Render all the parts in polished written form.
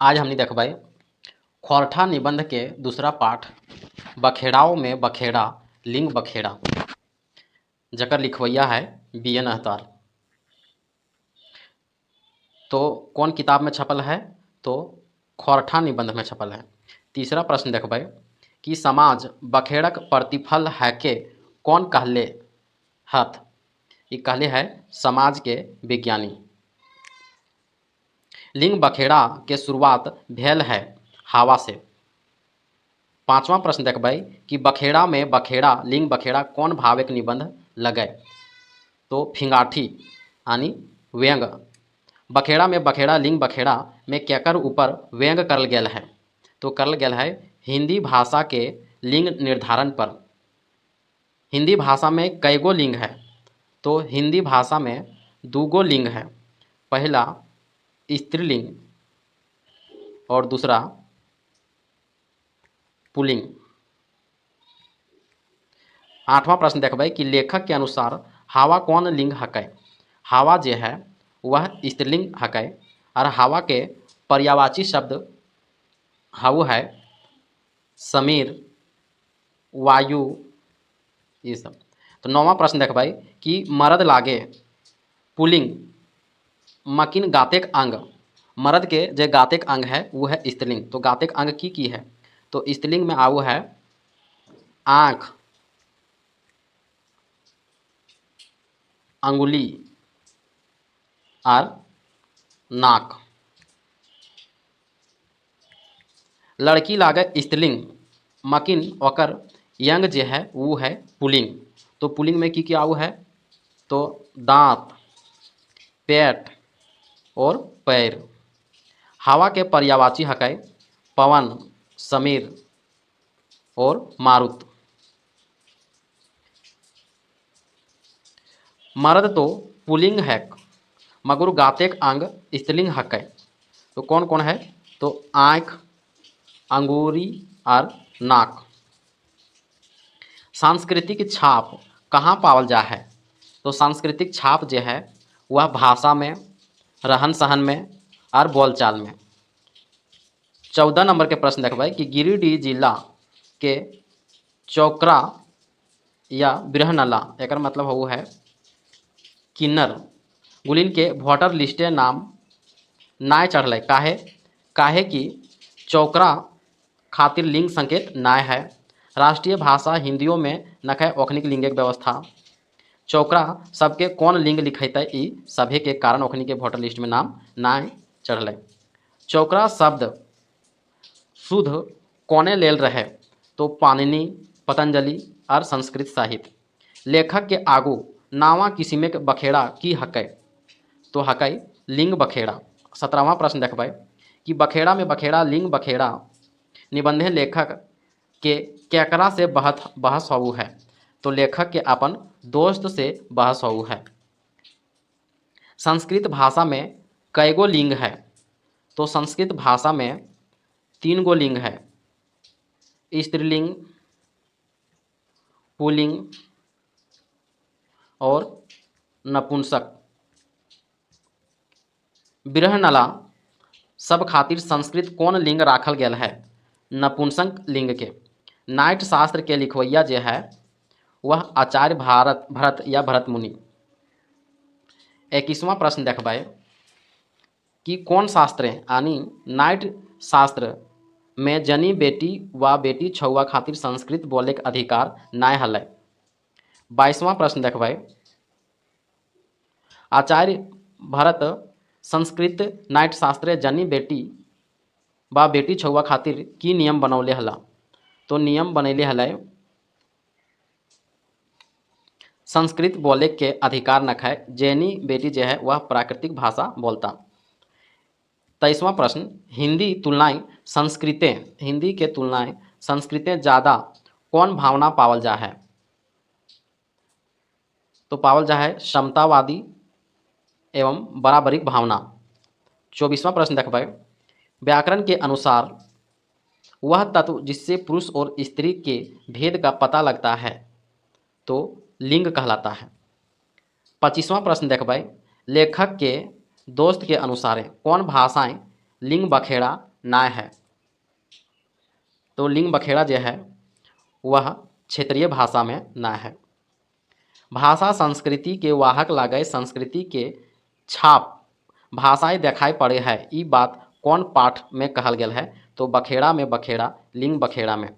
आज हमने देखबै खोरठा निबंध के दूसरा पाठ बखेड़ाओं में बखेड़ा लिंग बखेड़ा, जकर लिखवैया है BN अहतर। तो कौन किताब में छपल है? तो खोरठा निबंध में छपल है। तीसरा प्रश्न देखबै कि समाज बखेड़क प्रतिफल है के कौन कहले हथ? ये कहले है समाज के विज्ञानी। लिंग बखेड़ा के शुरुआत भेल है हवा से। पांचवा प्रश्न देखबै कि बखेड़ा में बखेड़ा लिंग बखेड़ा कौन भावक निबंध लगे? तो फिंगाठी यानी व्यंग। बखेड़ा में बखेड़ा लिंग बखेड़ा में केकर ऊपर व्यंग करल गेल है? तो करल गेल है हिंदी भाषा के लिंग निर्धारण पर। हिंदी भाषा में कईगो लिंग है? तो हिंदी भाषा में दूगो लिंग है। पहला स्त्रीलिंग और दूसरा पुल्लिंग। आठवां प्रश्न देखबै कि लेखक के अनुसार हवा कौन लिंग हकै? हवा जे है वह स्त्रीलिंग हकै और हवा के पर्यायवाची शब्द हवु है समीर, वायु, ये सब। तो नौवां प्रश्न देखबै कि मरद लागे पुल्लिंग मकिन गातेक अंग। मरद के जो गातेक अंग है वो है स्त्रीलिंग। तो गातेक अंग की है? तो स्त्रीलिंग में आवो है आँख, अंगुली और नाक। लड़की लागे स्त्रीलिंग मकिन ओकर यंग जे है वो है पुल्लिंग। तो पुल्लिंग में की आवो है? तो दांत, पेट और पैर। हवा के पर्यायवाची हकै पवन, समीर और मारुत। मर्द तो पुल्लिंग है मगर गातेक अंग स्त्रीलिंग हकै। तो कौन कौन है? तो आँख, अंगूरी और नाक। सांस्कृतिक छाप कहाँ पावल जा है? तो सांस्कृतिक छाप जो है वह भाषा में, रहन सहन में और बोलचाल में। 14 नंबर के प्रश्न देखबै कि गिरिडीह जिला के चौकरा या बिरहनला एकर मतलब वो है किन्नर गुलिन के वोटर लिस्टे नाम नाय चढ़ल। काहे कि चौकरा खातिर लिंग संकेत नाय है। राष्ट्रीय भाषा हिंदियों में नखे ओखनिक लिंगक व्यवस्था। चौकरा सबके कौन लिंग लिखते ई सभे के कारण ओखनी के वोटर लिस्ट में नाम नाय चढ़ल। चौकरा शब्द शुद्ध कोने लेल रहे? तो पाणिनि, पतंजलि और संस्कृत साहित्य। लेखक के आगू नावा किसिमक बखेड़ा की हकै? तो हकै लिंग बखेड़ा। 17वां प्रश्न देखबै कि बखेड़ा में बखेड़ा लिंग बखेड़ा निबंधे लेखक के केकरा से बहस होऊ है? तो लेखक के अपन दोस्त से बहस होऊ है। संस्कृत भाषा में कईगो लिंग है? तो संस्कृत भाषा में 3 गो लिंग है, स्त्रीलिंग, पुल्लिंग और नपुंसक। बिरहनला सब खातिर संस्कृत कौन लिंग राखल गेल है? नपुंसक लिंग के। नाट्य शास्त्र के लिखवैया जे है वह आचार्य भरत या भरत मुनि। 21वां प्रश्न देखबै कि कौन शास्त्र यानी नाट्य शास्त्र में जनी बेटी व बेटी छुआ खातिर संस्कृत बोले के अधिकार नाय हलै। 22वां प्रश्न देखबै आचार्य भरत संस्कृत नाट्य शास्त्र जनी बेटी व बेटी छुआ खातिर की नियम बनौले हला? तो नियम बनैले हलै संस्कृत बोले के अधिकार नखै जैनी बेटी जो है वह प्राकृतिक भाषा बोलता। 23वां प्रश्न हिंदी के तुलनाएं संस्कृतें ज़्यादा कौन भावना पावल जा है? तो पावल जा है समतावादी एवं बराबरिक भावना। 24वां प्रश्न देखबै व्याकरण के अनुसार वह तत्व जिससे पुरुष और स्त्री के भेद का पता लगता है तो लिंग कहलाता है। 25वां प्रश्न देखबै लेखक के दोस्त के अनुसार कौन भाषाएं लिंग बखेड़ा नाय है। तो लिंग बखेड़ा जो है वह क्षेत्रीय भाषा में नाय है। भाषा संस्कृति के वाहक लागे संस्कृति के छाप भाषाएं देखाई पड़े है, ई बात कौन पाठ में कहल गेल है? तो बखेड़ा में बखेड़ा, लिंग बखेड़ा में।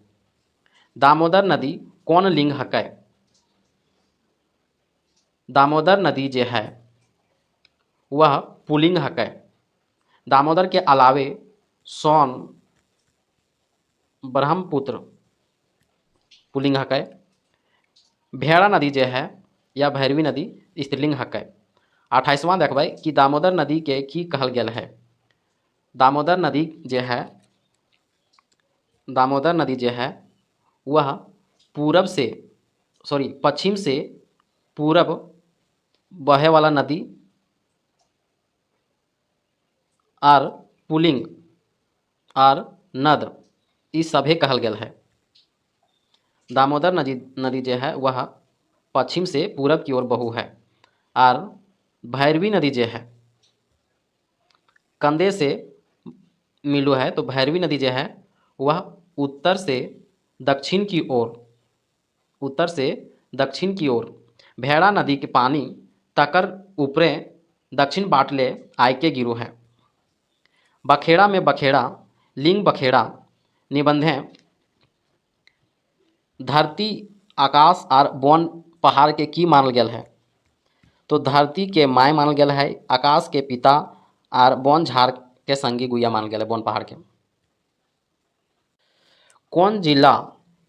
दामोदर नदी कौन लिंग हकै? दामोदर नदी जो है वह पुलिंग हकै। दामोदर के अलावे सोन, ब्रह्मपुत्र पुलिंग हकै। भेड़ा नदी जो है या भैरवी नदी स्त्रीलिंग हकै। 28वां देखबै कि दामोदर नदी के की कहल गेल है? दामोदर नदी जो है वह पूरब से पश्चिम से पूरब बहे वाला नदी और पुलिंग और नद ई सभे कहल गेल है। दामोदर नदी जो है वह पश्चिम से पूरब की ओर बहू है और भैरवी नदी जो है कंधे से मिलू है। तो भैरवी नदी जो है वह उत्तर से दक्षिण की ओर भेड़ा नदी के पानी तकर ऊपरे दक्षिण बाटले आयके गिरो है। बखेड़ा में बखेड़ा, लिंग बखेड़ा निबंधें धरती, आकाश और वन पहाड़ के की मानल गेल है? तो धरती के माय मानल गेल है, आकाश के पिता और वन झाड़ के संगी गुया मानल गेल है, वन पहाड़ के। कौन जिला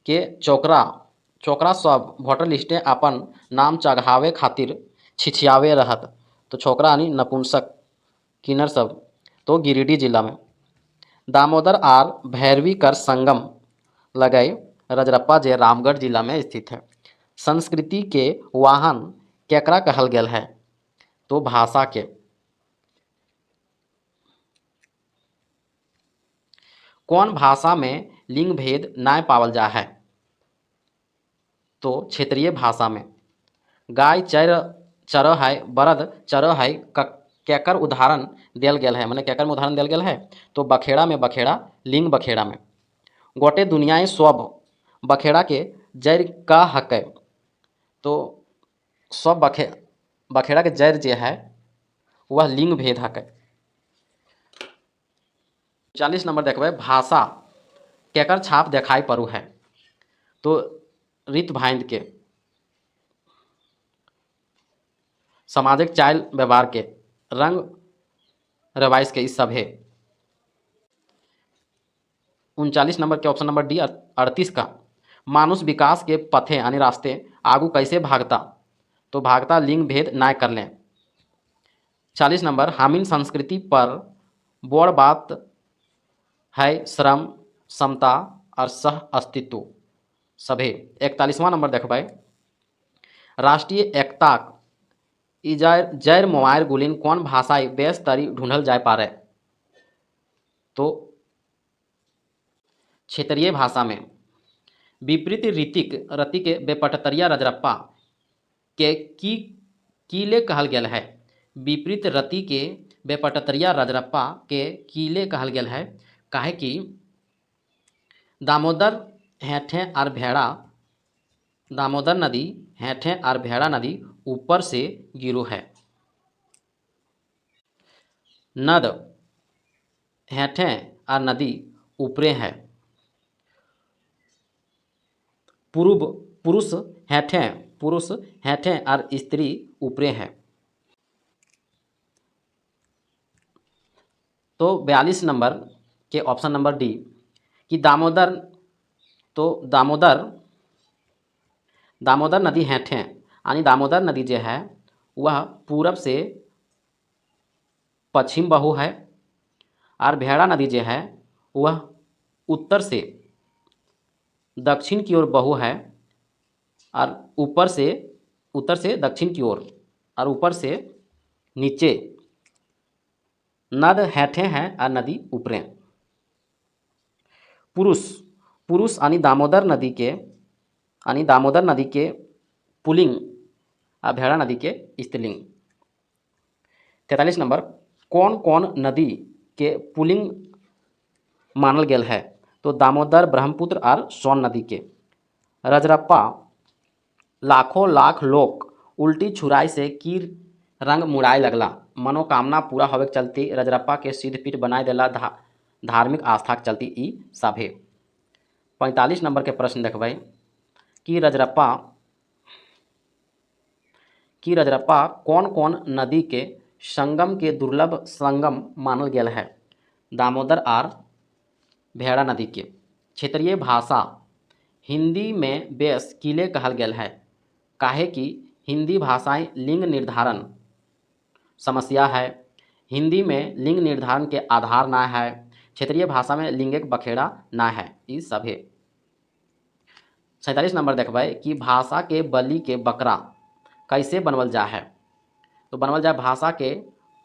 के चोकरा सब वोटर लिस्टे अपन नाम चढ़ावे खातिर छिछियावे रहत? तो छोकरा यानी नपुंसक किन्नर सब, तो गिरिडीह जिला में। दामोदर और भैरवी कर संगम लगाई रजरप्पा जे रामगढ़ जिला में स्थित है। संस्कृति के वाहन केकरा कहल गेल है? तो भाषा के। कौन भाषा में लिंग भेद नाय पावल जा है? तो क्षेत्रीय भाषा में। गाय चर है, बरद चर है, केकर उदाहरण दियल गेल है? मैंने केकर में उदाहरण दियल गेल है? तो बखेड़ा में बखेड़ा, लिंग बखेड़ा में। गोटे दुनियाएं सब बखेड़ा के जड़ का हकै? तो सब बखेड़ा के जड़ जो है वह लिंग भेद हकै। 40 नंबर देखबै भाषा केकर छाप देखाई पड़ू है? तो रीत भाइंद के, सामाजिक चाल व्यवहार के, रंग रवाइश के, इस सब है। 39 नंबर के ऑप्शन नंबर डी 38 का मानुष विकास के पथे यानी रास्ते आगू कैसे भागता? तो भागता लिंग भेद नाय कर लें। 40 नंबर हामिन संस्कृति पर बड़ बात है श्रम, समता और सह अस्तित्व सभे। 41वां नंबर देखबै राष्ट्रीय एकता जैर मोबाइल गुलिन कौन भाषा बेस तरी ढूंढल जाए पारे? तो क्षेत्रीय भाषा में। विपरीत रति के बेपटतरिया रजरप्पा के कीले कहल गेल है? विपरीत रति के बेपटतरिया रजरप्पा के कीले कहल गेल है काहे कि दामोदर नदी हेठे और भेड़ा नदी ऊपर से गिरो है। नद हेठे और नदी ऊपरे है। पुरुष हेठे और स्त्री ऊपरे है। तो 42 नंबर के ऑप्शन नंबर डी कि दामोदर नदी हेठे यानी दामोदर नदी जो है वह पूरब से पश्चिम बहू है और भेड़ा नदी जो है वह उत्तर से दक्षिण की ओर बहू है और उत्तर से दक्षिण की ओर और ऊपर से नीचे। नद हेठे हैं और नदी ऊपरे। पुरुष यानी दामोदर नदी के पुलिंग और भेड़ा नदी के स्त्रीलिंग। 43 नंबर कौन कौन नदी के पुलिंग मानल गेल है? तो दामोदर, ब्रह्मपुत्र और सोन नदी के। रजरप्पा लाखों लाख लोग उल्टी छुराई से की रंग मुड़ाए लगला, मनोकामना पूरा होवे के चलते रजरप्पा के सिद्धपीठ बनाए देला धार्मिक आस्था के चलते ई सभे। 45 नंबर के प्रश्न देखबै कि रजरप्पा कौन कौन नदी के संगम के दुर्लभ संगम मानल गेल है? दामोदर और भेड़ा नदी के। क्षेत्रीय भाषा हिंदी में बेस किले कहल गेल है, काहे कि हिंदी भाषाएं लिंग निर्धारण समस्या है, हिंदी में लिंग निर्धारण के आधार ना है, क्षेत्रीय भाषा में लिंगिक बखेड़ा ना है, ई सभे। 47 नंबर देखबै कि भाषा के बलि के बकरा कैसे बनवल जा है? तो बनवल जाए भाषा के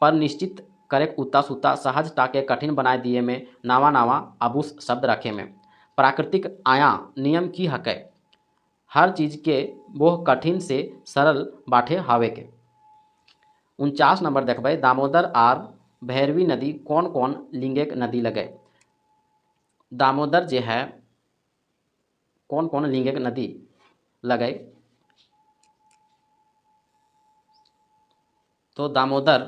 पर निश्चित करे उता सुता सहजता के कठिन बनाए दिए में नावा नावा अबूस शब्द रखे में। प्राकृतिक आया नियम की हकै, हर चीज के वो कठिन से सरल बाटे हावे के। 49 नंबर देखबै दामोदर और भैरवी नदी कौन कौन लिंगिक नदी लगे? दामोदर जे है कौन कौन लिंगिक नदी लगे? तो दामोदर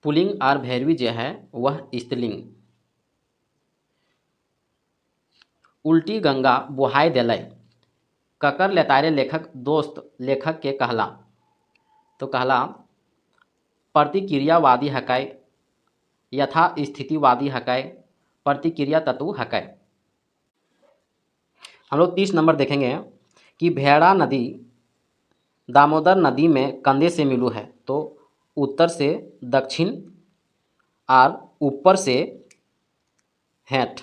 पुल्लिंग और भैरवी जो है वह स्त्रीलिंग। उल्टी गंगा बुहाई दिलै, ककर लेतारे लेखक दोस्त लेखक के कहला? तो कहला प्रतिक्रियावादी हकै, यथा स्थितिवादी हकै, प्रतिक्रिया तत्व हकै। हम लोग 30 नंबर देखेंगे कि भेड़ा नदी दामोदर नदी में कंधे से मिलू है, तो उत्तर से दक्षिण और ऊपर से हेठ।